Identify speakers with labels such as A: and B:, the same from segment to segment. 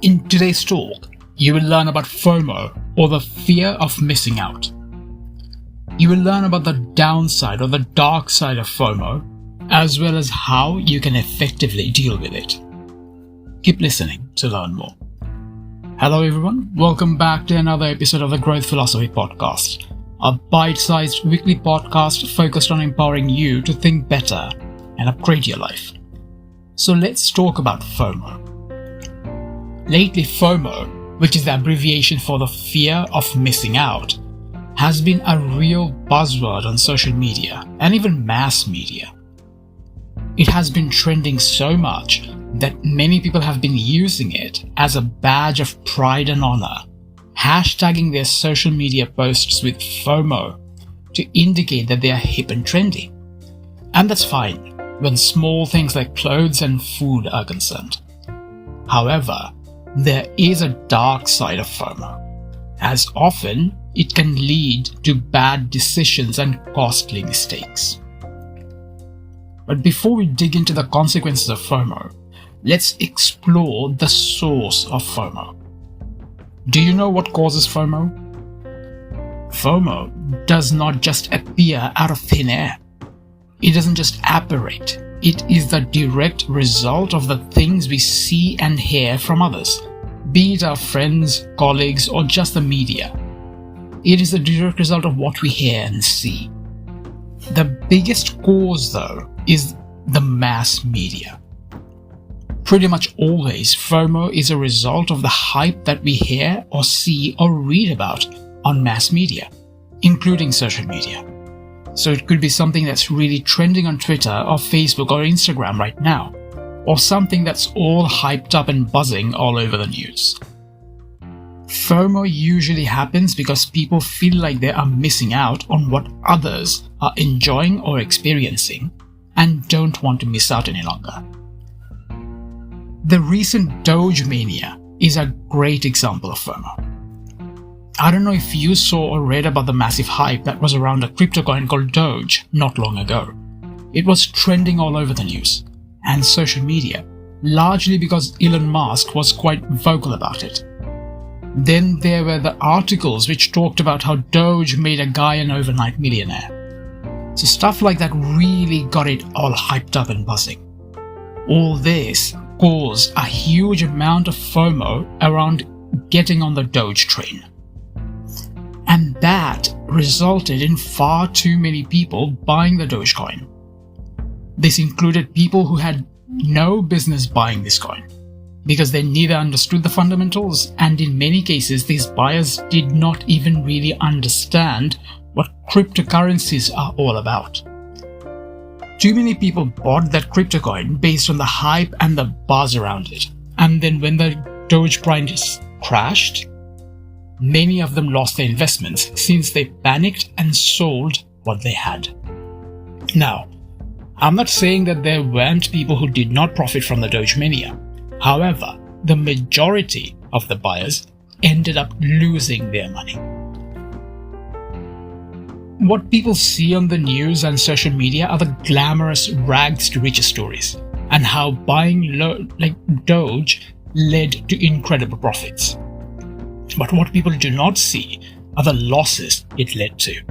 A: In today's talk, you will learn about FOMO, or the fear of missing out. You will learn about the downside or the dark side of FOMO, as well as how you can effectively deal with it. Keep listening to learn more. Hello everyone, welcome back to another episode of the Growth Philosophy Podcast, a bite-sized weekly podcast focused on empowering you to think better and upgrade your life. So let's talk about FOMO. Lately, FOMO, which is the abbreviation for the fear of missing out, has been a real buzzword on social media and even mass media. It has been trending so much that many people have been using it as a badge of pride and honor, hashtagging their social media posts with FOMO to indicate that they are hip and trendy. And that's fine when small things like clothes and food are concerned. However, there is a dark side of FOMO, as often it can lead to bad decisions and costly mistakes. But before we dig into the consequences of FOMO, let's explore the source of FOMO. Do you know what causes FOMO? FOMO does not just appear out of thin air. It doesn't just apparate. It is the direct result of the things we see and hear from others, be it our friends, colleagues, or just the media. It is the direct result of what we hear and see. The biggest cause, though, is the mass media. Pretty much always, FOMO is a result of the hype that we hear or see or read about on mass media, including social media. So it could be something that's really trending on Twitter or Facebook or Instagram right now, or something that's all hyped up and buzzing all over the news. FOMO usually happens because people feel like they are missing out on what others are enjoying or experiencing and don't want to miss out any longer. The recent Doge mania is a great example of FOMO. I don't know if you saw or read about the massive hype that was around a crypto coin called Doge not long ago. It was trending all over the news and social media, largely because Elon Musk was quite vocal about it. Then there were the articles which talked about how Doge made a guy an overnight millionaire. So stuff like that really got it all hyped up and buzzing. All this caused a huge amount of FOMO around getting on the Doge train. And that resulted in far too many people buying the Dogecoin. This included people who had no business buying this coin, because they neither understood the fundamentals, and in many cases these buyers did not even really understand what cryptocurrencies are all about. Too many people bought that crypto coin based on the hype and the buzz around it, and then when the Doge price crashed, many of them lost their investments since they panicked and sold what they had. Now, I'm not saying that there weren't people who did not profit from the Doge mania. However, the majority of the buyers ended up losing their money. What people see on the news and social media are the glamorous rags to riches stories, and how buying Doge led to incredible profits. But what people do not see are the losses it led to.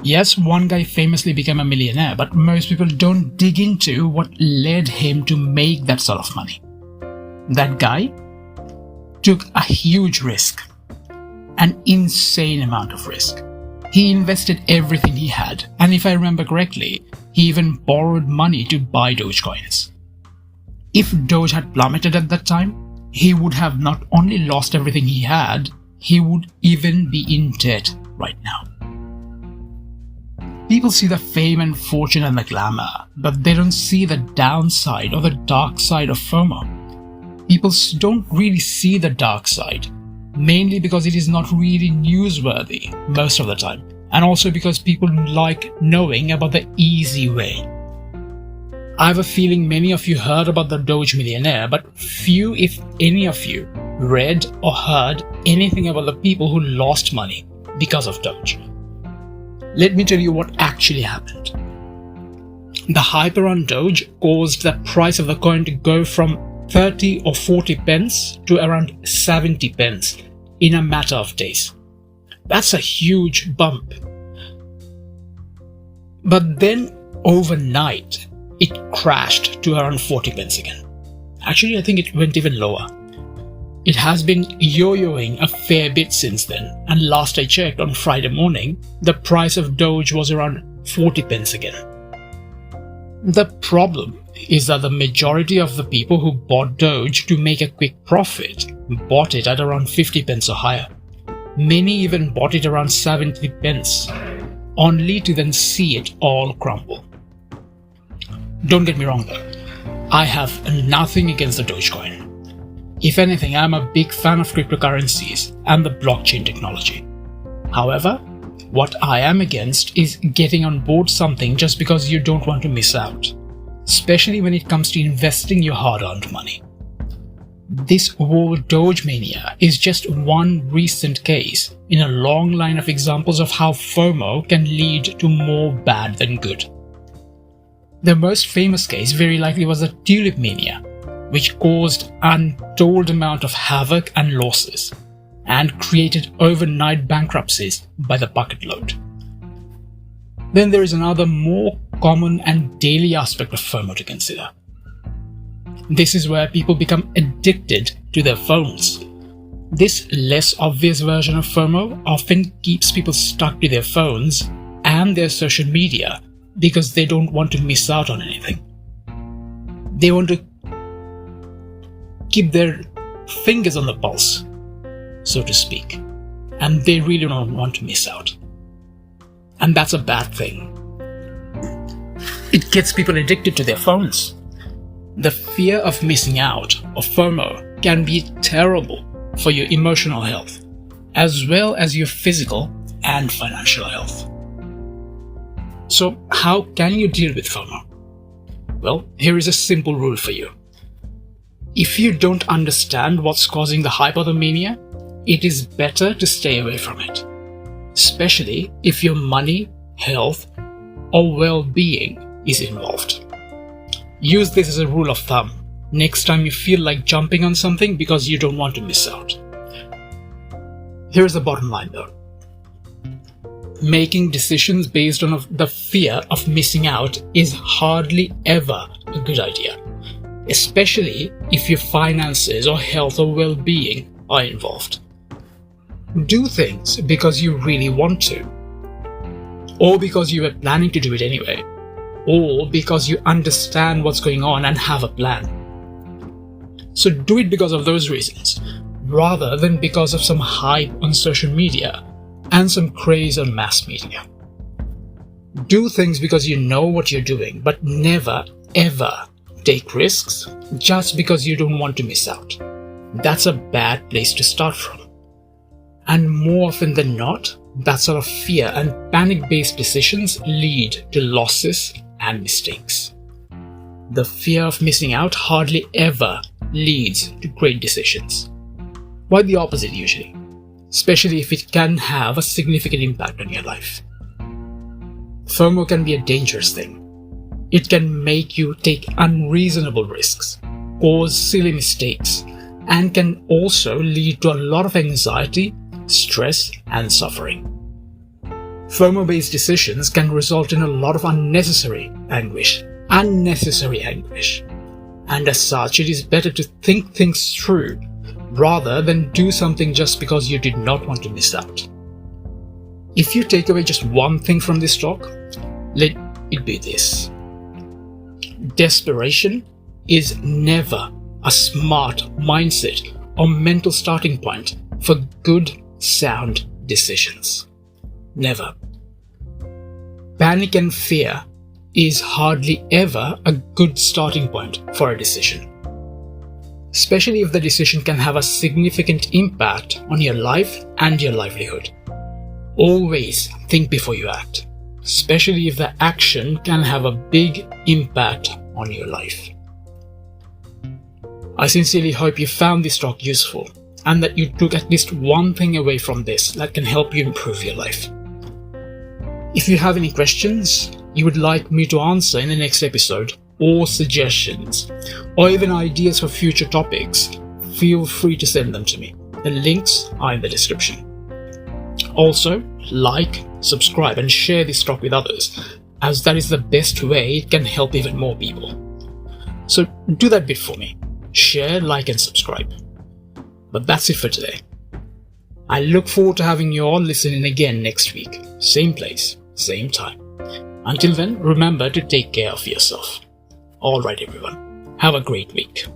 A: Yes, one guy famously became a millionaire, but most people don't dig into what led him to make that sort of money. That guy took a huge risk, an insane amount of risk. He invested everything he had, and if I remember correctly, he even borrowed money to buy Dogecoins. If Doge had plummeted at that time, he would have not only lost everything he had, he would even be in debt right now. People see the fame and fortune and the glamour, but they don't see the downside or the dark side of FOMO. People don't really see the dark side, mainly because it is not really newsworthy most of the time, and also because people like knowing about the easy way. I have a feeling many of you heard about the Doge millionaire, but few, if any of you, read or heard anything about the people who lost money because of Doge. Let me tell you what actually happened. The hype around Doge caused the price of the coin to go from 30 or 40 pence to around 70 pence in a matter of days. That's a huge bump. But then overnight, it crashed to around 40 pence again. Actually, I think it went even lower. It has been yo-yoing a fair bit since then, and last I checked on Friday morning, the price of Doge was around 40 pence again. The problem is that the majority of the people who bought Doge to make a quick profit bought it at around 50 pence or higher. Many even bought it around 70 pence, only to then see it all crumble. Don't get me wrong though, I have nothing against the Dogecoin. If anything, I'm a big fan of cryptocurrencies and the blockchain technology. However, what I am against is getting on board something just because you don't want to miss out, especially when it comes to investing your hard-earned money. This whole Doge mania is just one recent case in a long line of examples of how FOMO can lead to more bad than good. The most famous case very likely was the tulip mania, which caused untold amount of havoc and losses, and created overnight bankruptcies by the bucket load. Then there is another more common and daily aspect of FOMO to consider. This is where people become addicted to their phones. This less obvious version of FOMO often keeps people stuck to their phones and their social media because they don't want to miss out on anything. They want to keep their fingers on the pulse, so to speak, and they really don't want to miss out. And that's a bad thing. It gets people addicted to their phones. The fear of missing out, or FOMO, can be terrible for your emotional health, as well as your physical and financial health. So, how can you deal with FOMO? Well, here is a simple rule for you. If you don't understand what's causing the hypomania, it is better to stay away from it, especially if your money, health, or well-being is involved. Use this as a rule of thumb next time you feel like jumping on something because you don't want to miss out. Here's the bottom line though. Making decisions based on the fear of missing out is hardly ever a good idea, especially if your finances or health or well-being are involved. Do things because you really want to, or because you were planning to do it anyway, or because you understand what's going on and have a plan. So do it because of those reasons, rather than because of some hype on social media and some craze on mass media. Do things because you know what you're doing, but never, ever take risks just because you don't want to miss out. That's a bad place to start from. And more often than not, that sort of fear and panic-based decisions lead to losses and mistakes. The fear of missing out hardly ever leads to great decisions. Quite the opposite usually, especially if it can have a significant impact on your life. FOMO can be a dangerous thing. It can make you take unreasonable risks, cause silly mistakes, and can also lead to a lot of anxiety, stress, and suffering. FOMO-based decisions can result in a lot of unnecessary anguish, and as such it is better to think things through rather than do something just because you did not want to miss out. If you take away just one thing from this talk, let it be this. Desperation is never a smart mindset or mental starting point for good, sound decisions. Never. Panic and fear is hardly ever a good starting point for a decision, especially if the decision can have a significant impact on your life and your livelihood. Always think before you act, especially if the action can have a big impact on your life. I sincerely hope you found this talk useful and that you took at least one thing away from this that can help you improve your life. If you have any questions you would like me to answer in the next episode, or suggestions, or even ideas for future topics, feel free to send them to me. The links are in the description. Also, like, subscribe, and share this talk with others, as that is the best way it can help even more people. So do that bit for me. Share, like, and subscribe. But that's it for today. I look forward to having you all listen in again next week. Same place, same time. Until then, remember to take care of yourself. Alright everyone, have a great week.